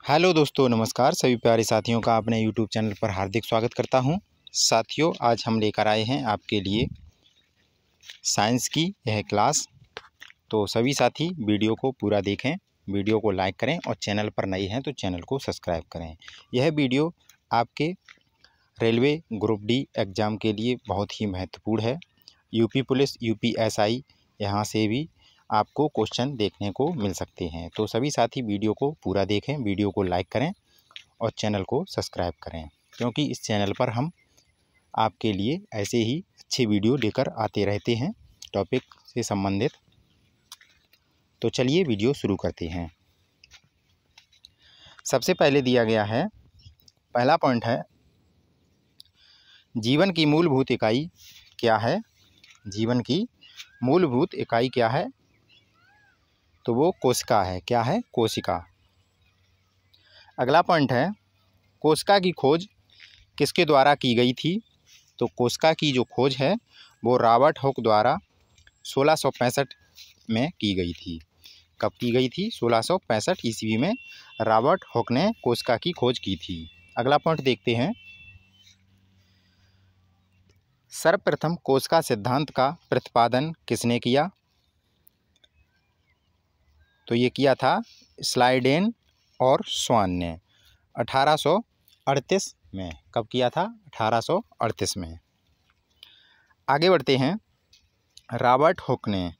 Hello दोस्तों, नमस्कार। सभी प्यारे साथियों का अपने यूट्यूब चैनल पर हार्दिक स्वागत करता हूं। साथियों, आज हम लेकर आए हैं आपके लिए साइंस की यह क्लास। तो सभी साथी वीडियो को पूरा देखें, वीडियो को लाइक करें और चैनल पर नए हैं तो चैनल को सब्सक्राइब करें। यह वीडियो आपके रेलवे ग्रुप डी एग्ज़ाम के लिए बहुत ही महत्वपूर्ण है। यूपी पुलिस, यूपीएसआई यहाँ से भी आपको क्वेश्चन देखने को मिल सकते हैं। तो सभी साथी वीडियो को पूरा देखें, वीडियो को लाइक करें और चैनल को सब्सक्राइब करें, क्योंकि इस चैनल पर हम आपके लिए ऐसे ही अच्छे वीडियो लेकर आते रहते हैं टॉपिक से संबंधित। तो चलिए वीडियो शुरू करते हैं। सबसे पहले दिया गया है, पहला पॉइंट है, जीवन की मूलभूत इकाई क्या है। जीवन की मूलभूत इकाई क्या है? तो वो कोशिका है। क्या है? कोशिका। अगला पॉइंट है, कोशिका की खोज किसके द्वारा की गई थी। तो कोशिका की जो खोज है वो रॉबर्ट हुक द्वारा 1665 में की गई थी। कब की गई थी? 1665 ईस्वी में रॉबर्ट हुक ने कोशिका की खोज की थी। अगला पॉइंट देखते हैं, सर्वप्रथम कोशिका सिद्धांत का प्रतिपादन किसने किया। तो ये किया था स्लाइडेन और स्वान ने 1838 में। कब किया था? 1838 में। आगे बढ़ते हैं, रॉबर्ट हुक ने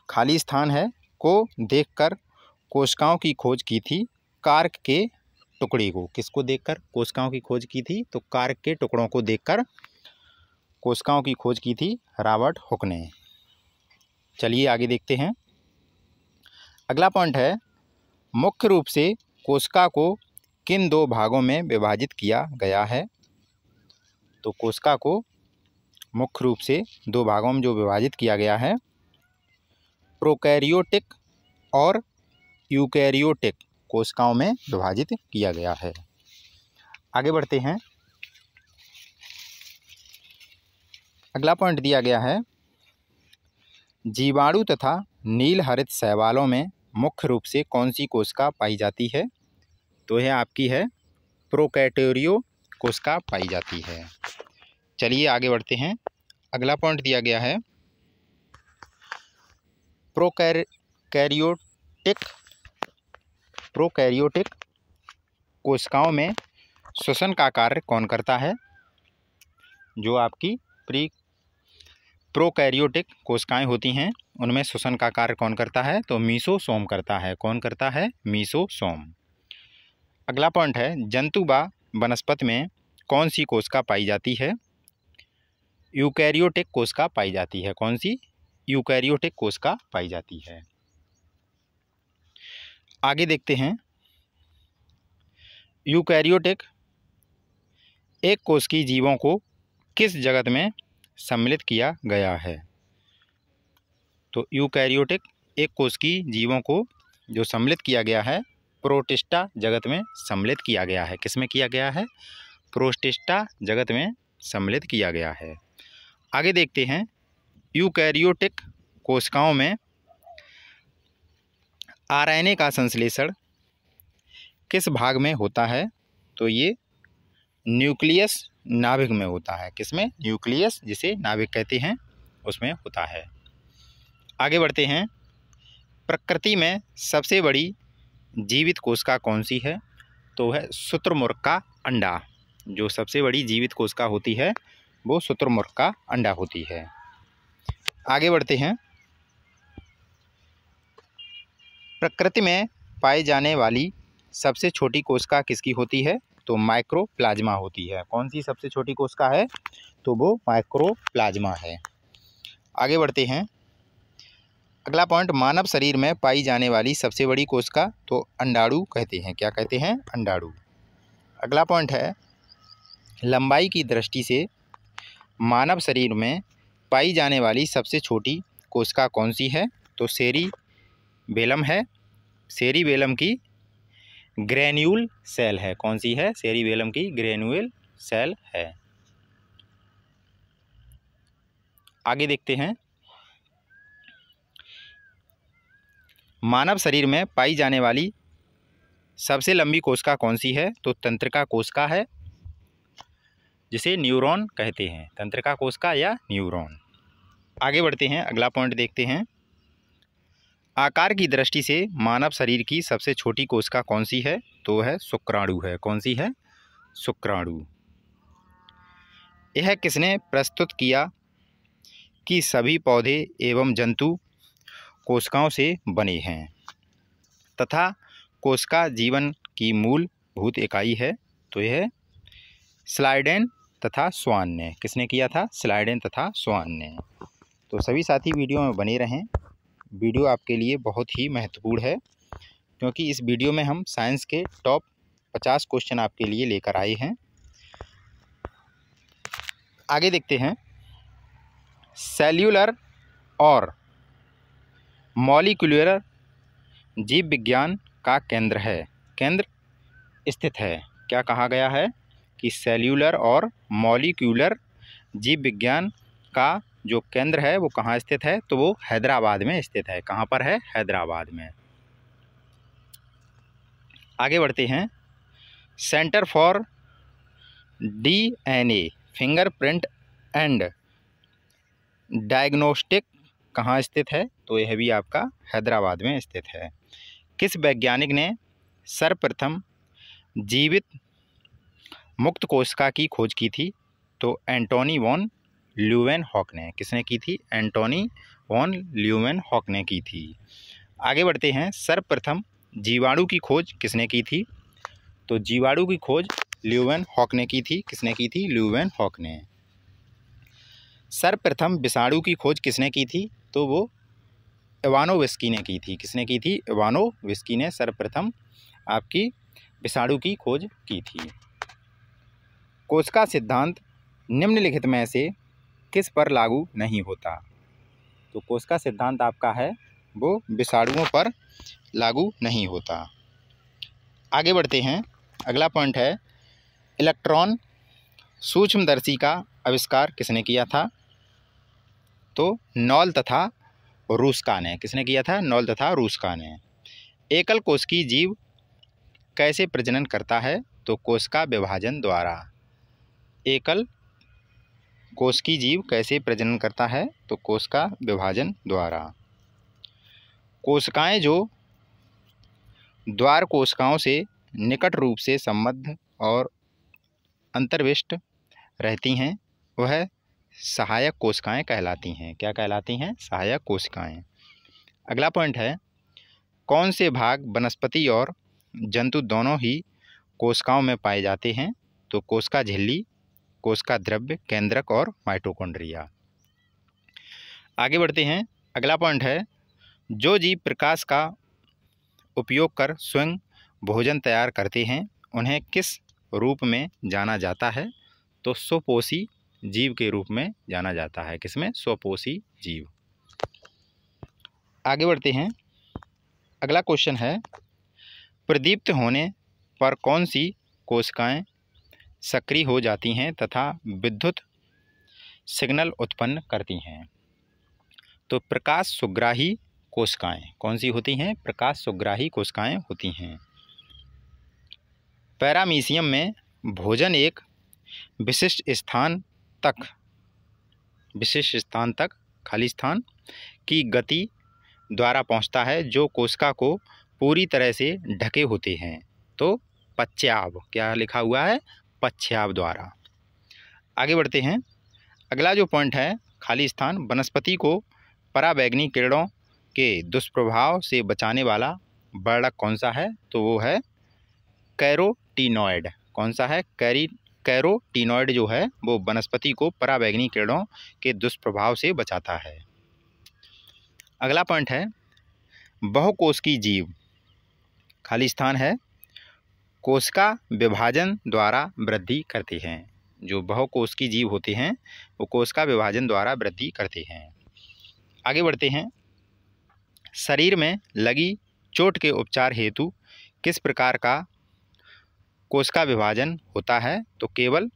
खाली स्थान है को देखकर कोशिकाओं की खोज की थी कार्क के टुकड़े को। किसको देखकर कोशिकाओं की खोज की थी? तो कार्क के टुकड़ों को देखकर कोशिकाओं की खोज की थी रॉबर्ट हुक ने। चलिए आगे देखते हैं। अगला पॉइंट है, मुख्य रूप से कोशिका को किन दो भागों में विभाजित किया गया है। तो कोशिका को मुख्य रूप से दो भागों में जो विभाजित किया गया है, प्रोकैरियोटिक और यूकैरियोटिक कोशिकाओं में विभाजित किया गया है। आगे बढ़ते हैं। अगला पॉइंट दिया गया है, जीवाणु तथा नील हरित शैवालों में मुख्य रूप से कौन सी कोशिका पाई जाती है। तो यह आपकी है प्रोकैरियोटिक कोशिका पाई जाती है। चलिए आगे बढ़ते हैं। अगला पॉइंट दिया गया है, प्रोकैरियोटिक कोशिकाओं में श्वसन का कार्य कौन करता है। जो आपकी प्रोकैरियोटिक कोशिकाएं होती हैं उनमें श्वसन का कार्य कौन करता है। तो मीसोसोम करता है। कौन करता है? मीसोसोम। अगला पॉइंट है, जंतु व वनस्पति में कौन सी कोशिका पाई जाती है। यूकैरियोटिक कोशिका पाई जाती है। कौन सी? यूकैरियोटिक कोशिका पाई जाती है। आगे देखते हैं, यूकैरियोटिक एक कोशिकीय जीवों को किस जगत में सम्मिलित किया गया है। तो यूकैरियोटिक एक कोशिकीय जीवों को जो सम्मिलित किया गया है, प्रोटिस्टा जगत में सम्मिलित किया गया है। किस में किया गया है? प्रोटिस्टा जगत में सम्मिलित किया गया है। आगे देखते हैं, यूकैरियोटिक कोशिकाओं में आरएनए का संश्लेषण किस भाग में होता है। तो ये न्यूक्लियस नाभिक में होता है। किसमें? न्यूक्लियस, जिसे नाभिक कहते हैं, उसमें होता है। आगे बढ़ते हैं, प्रकृति में सबसे बड़ी जीवित कोशिका कौन सी है। तो है शुतुरमुर्ग का अंडा। जो सबसे बड़ी जीवित कोशिका होती है वो शुतुरमुर्ग का अंडा होती है। आगे बढ़ते हैं, प्रकृति में पाई जाने वाली सबसे छोटी कोशिका किसकी होती है। तो माइक्रोप्लाज्मा होती है। कौन सी सबसे छोटी कोशिका है? तो वो माइक्रोप्लाज्मा है। आगे बढ़ते हैं। अगला पॉइंट, मानव शरीर में पाई जाने वाली सबसे बड़ी कोशिका तो अंडाणु कहते हैं। क्या कहते हैं? अंडाणु। अगला पॉइंट है, लंबाई की दृष्टि से मानव शरीर में पाई जाने वाली सबसे छोटी कोशिका कौन सी है। तो सेरिबेलम है। सेरिबेलम की ग्रेन्यूल सेल है। कौन सी है? सेरिबेलम की ग्रेन्यूल सेल है। आगे देखते हैं, मानव शरीर में पाई जाने वाली सबसे लंबी कोशिका कौन सी है? तो तंत्रिका कोशिका है, जिसे न्यूरॉन कहते हैं, तंत्रिका कोशिका या न्यूरॉन। आगे बढ़ते हैं, अगला पॉइंट देखते हैं। आकार की दृष्टि से मानव शरीर की सबसे छोटी कोशिका कौन सी है? तो है शुक्राणु है। कौन सी है? शुक्राणु। यह किसने प्रस्तुत किया कि सभी पौधे एवं जंतु कोशिकाओं से बने हैं तथा कोशिका जीवन की मूलभूत इकाई है? तो यह स्लाइडेन तथा स्वान ने। किसने किया था? स्लाइडेन तथा स्वान ने। तो सभी साथी वीडियो में बने रहें। वीडियो आपके लिए बहुत ही महत्वपूर्ण है, क्योंकि इस वीडियो में हम साइंस के टॉप 50 क्वेश्चन आपके लिए लेकर आए हैं। आगे देखते हैं। सेल्यूलर और मॉलिक्यूलर जीव विज्ञान का केंद्र है, केंद्र स्थित है। क्या कहा गया है? कि सेल्यूलर और मॉलिक्यूलर जीव विज्ञान का जो केंद्र है वो कहाँ स्थित है? तो वो हैदराबाद में स्थित है। कहाँ पर है? हैदराबाद में। आगे बढ़ते हैं। Centre for DNA fingerprint and diagnostic कहाँ स्थित है? तो यह भी आपका हैदराबाद में स्थित है। किस वैज्ञानिक ने सर्वप्रथम जीवित मुक्त कोशिका की खोज की थी? तो एंटोनी वॉन ल्यूवेनहॉक ने। किसने की थी? एंटोनी वॉन ल्यूवेनहॉक ने की थी। आगे बढ़ते हैं। सर्वप्रथम जीवाणु की खोज किसने की थी? तो जीवाणु की खोज ल्यूवेनहॉक ने की थी। किसने की थी? ल्यूवेनहॉक ने। सर्वप्रथम विषाणु की खोज किसने की थी? तो वो इवानोविस्की ने की थी। किसने की थी? इवानोविस्की ने सर्वप्रथम आपकी विषाणु की खोज की थी। कोशिका सिद्धांत निम्नलिखित में से किस पर लागू नहीं होता? तो कोशिका सिद्धांत आपका है वो विषाणुओं पर लागू नहीं होता। आगे बढ़ते हैं। अगला पॉइंट है, इलेक्ट्रॉन सूक्ष्मदर्शी का आविष्कार किसने किया था? तो नॉल तथा रूस्का ने। किसने किया था? नॉल तथा रूस्का ने। एकल कोशिकीय जीव कैसे प्रजनन करता है? तो कोशिका विभाजन द्वारा। एकल कोशिकीय जीव कैसे प्रजनन करता है? तो कोशिका विभाजन द्वारा। कोशिकाएं जो द्वार कोशिकाओं से निकट रूप से संबद्ध और अंतर्विष्ट रहती हैं वह सहायक कोशिकाएं कहलाती हैं। क्या कहलाती हैं? सहायक कोशिकाएं। अगला पॉइंट है, कौन से भाग वनस्पति और जंतु दोनों ही कोशिकाओं में पाए जाते हैं? तो कोशिका झिल्ली, कोशिका द्रव्य केंद्रक और माइटोकॉन्ड्रिया। आगे बढ़ते हैं। अगला पॉइंट है, जो जीव प्रकाश का उपयोग कर स्वयं भोजन तैयार करते हैं उन्हें किस रूप में जाना जाता है? तो स्वपोषी जीव के रूप में जाना जाता है। किसमें? स्वपोषी जीव। आगे बढ़ते हैं। अगला क्वेश्चन है, प्रदीप्त होने पर कौन सी कोशिकाएं सक्रिय हो जाती हैं तथा विद्युत सिग्नल उत्पन्न करती हैं? तो प्रकाश सुग्राही कोशिकाएं। कौन सी होती हैं? प्रकाश सुग्राही कोशिकाएं होती हैं। पैरामीशियम में भोजन एक विशिष्ट स्थान तक खाली स्थान की गति द्वारा पहुंचता है जो कोशिका को पूरी तरह से ढके होते हैं। तो पश्चाव। क्या लिखा हुआ है? पश्चाव द्वारा। आगे बढ़ते हैं। अगला जो पॉइंट है, खाली स्थान, वनस्पति को पराबैंगनी किरणों के दुष्प्रभाव से बचाने वाला वर्णक कौन सा है? तो वो है कैरोटीनॉइड। कौन सा है? कैरोटीनॉइड जो है वो वनस्पति को पराबैंगनी किरणों के दुष्प्रभाव से बचाता है। अगला पॉइंट है, बहुकोशिकीय जीव, खाली स्थान है, कोशिका विभाजन द्वारा वृद्धि करते हैं। जो बहुकोशिकीय जीव होते हैं वो कोशिका विभाजन द्वारा वृद्धि करते हैं। आगे बढ़ते हैं। शरीर में लगी चोट के उपचार हेतु किस प्रकार का कोशिका विभाजन होता है? तो केवल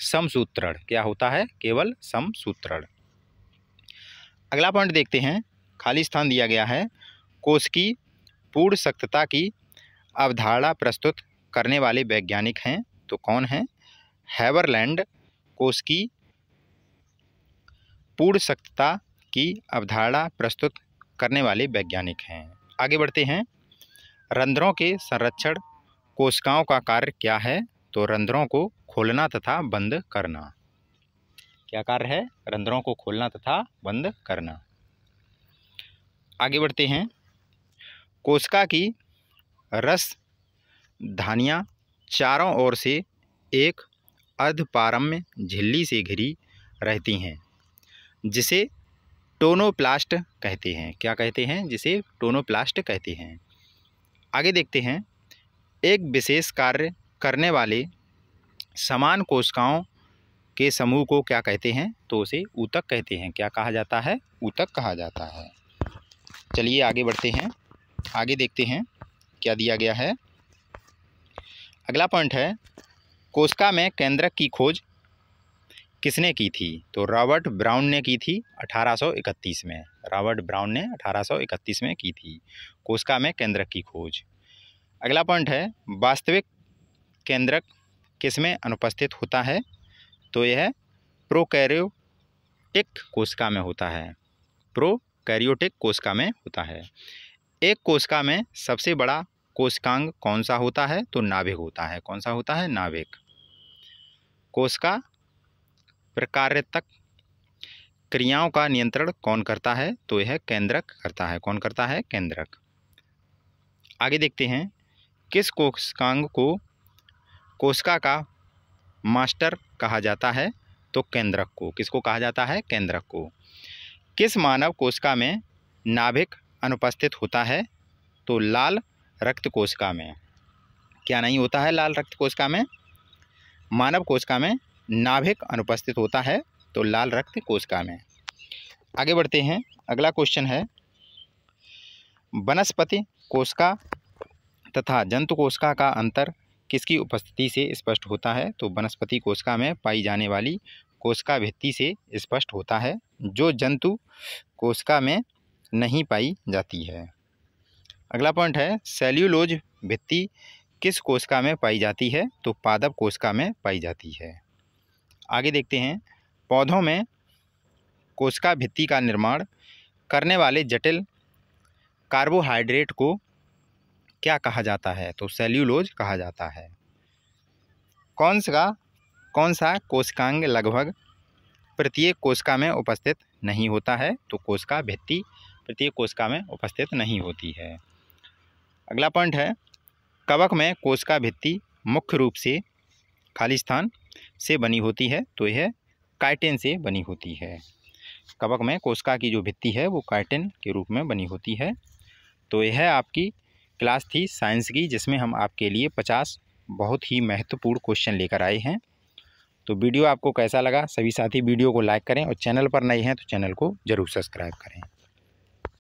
समसूत्रण। क्या होता है? केवल समसूत्रण। अगला पॉइंट देखते हैं। खाली स्थान दिया गया है, कोशिकीय पूर्ण सख्तता की अवधारणा प्रस्तुत करने वाले वैज्ञानिक हैं, तो कौन हैं? हेबरलैंड कोश की पूर्ण सत्यता की अवधारणा प्रस्तुत करने वाले वैज्ञानिक हैं। आगे बढ़ते हैं। रंध्रों के संरक्षण कोशिकाओं का कार्य क्या है? तो रंध्रों को खोलना तथा बंद करना। क्या कार्य है? रंध्रों को खोलना तथा बंद करना। आगे बढ़ते हैं। कोशिका की रस धानियाँ चारों ओर से एक अर्धपारम्य झिल्ली से घिरी रहती हैं, जिसे टोनोप्लास्ट कहते हैं। क्या कहते हैं? जिसे टोनोप्लास्ट कहते हैं। आगे देखते हैं। एक विशेष कार्य करने वाले समान कोशिकाओं के समूह को क्या कहते हैं? तो उसे ऊतक कहते हैं। क्या कहा जाता है? ऊतक कहा जाता है। चलिए आगे बढ़ते हैं। आगे देखते हैं क्या दिया गया है। अगला पॉइंट है, कोशिका में केंद्रक की खोज किसने की थी? तो रॉबर्ट ब्राउन ने की थी 1831 में। रॉबर्ट ब्राउन ने 1831 में की थी कोशिका में केंद्रक की खोज। अगला पॉइंट है, वास्तविक केंद्रक किसमें अनुपस्थित होता है? तो यह प्रोकैरियोटिक कोशिका में होता है। प्रोकैरियोटिक कोशिका में होता है। एक कोशिका में सबसे बड़ा कोशिकांग कौन सा होता है? तो नाभिक होता है। कौन सा होता है? नाभिक। कोशिका प्रकार्यतक क्रियाओं का नियंत्रण कौन करता है? तो यह केंद्रक करता है। कौन करता है? केंद्रक। आगे देखते हैं। किस कोशिकांग को कोशिका का मास्टर कहा जाता है? तो केंद्रक को। किसको कहा जाता है? केंद्रक को। किस मानव कोशिका में नाभिक अनुपस्थित होता है? तो लाल रक्त कोशिका में। क्या नहीं होता है लाल रक्त कोशिका में? मानव कोशिका में नाभिक अनुपस्थित होता है, तो लाल रक्त कोशिका में। आगे बढ़ते हैं। अगला क्वेश्चन है, वनस्पति कोशिका तथा जंतु कोशिका का अंतर किसकी उपस्थिति से स्पष्ट होता है? तो वनस्पति कोशिका में पाई जाने वाली कोशिका भित्ति से स्पष्ट होता है, जो जंतु कोशिका में नहीं पाई जाती है। अगला पॉइंट है, सेल्यूलोज भित्ति किस कोशिका में पाई जाती है? तो पादप कोशिका में पाई जाती है। आगे देखते हैं। पौधों में कोशिका भित्ति का निर्माण करने वाले जटिल कार्बोहाइड्रेट को क्या कहा जाता है? तो सेल्यूलोज कहा जाता है। कौन सा कोशिकांग लगभग प्रत्येक कोशिका में उपस्थित नहीं होता है? तो कोशिका भित्ति प्रत्येक कोशिका में उपस्थित नहीं होती है। अगला पॉइंट है, कवक में कोशिका भित्ति मुख्य रूप से खाली स्थान से बनी होती है, तो यह काइटिन से बनी होती है। कवक में कोशिका की जो भित्ति है वो काइटिन के रूप में बनी होती है। तो यह आपकी क्लास थी साइंस की, जिसमें हम आपके लिए 50 बहुत ही महत्वपूर्ण क्वेश्चन लेकर आए हैं। तो वीडियो आपको कैसा लगा? सभी साथी वीडियो को लाइक करें और चैनल पर नए हैं तो चैनल को ज़रूर सब्सक्राइब करें।